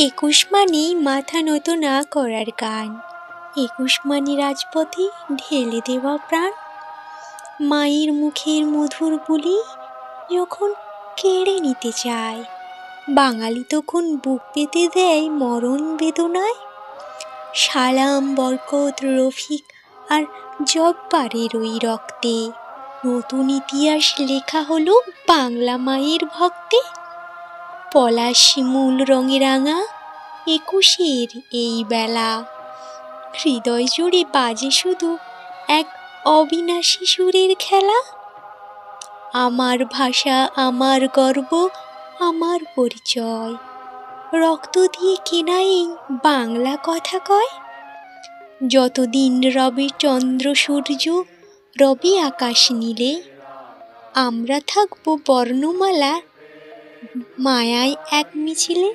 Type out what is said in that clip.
একুশ মানেই মাথা নত না করার গান, 21 মানে রাজপথে ঢেলে দেওয়া প্রাণ। মায়ের মুখের মধুর বুলি যখন কেড়ে নিতে চায়, বাঙালি তখন বুক পেতে দেয় মরণ বেদনায়। সালাম, বরকত, রফিক আর জব্বারের ওই রক্তে নতুন ইতিহাস লেখা হলো বাংলা মায়ের ভক্তে। পলাশ শিমুল রঙে রাঙা 21-এর এই বেলা, হৃদয় জুড়ে বাজে শুধু এক অবিনাশী সুরের খেলা। আমার ভাষা, আমার গর্ব, আমার পরিচয়, রক্ত দিয়ে কেনা এই বাংলা কথা কয়। যতদিন রবে চন্দ্র সূর্য, রবে আকাশ নীলে, আমরা থাকবো বর্ণমালা মায়ায় এক মিছিলে।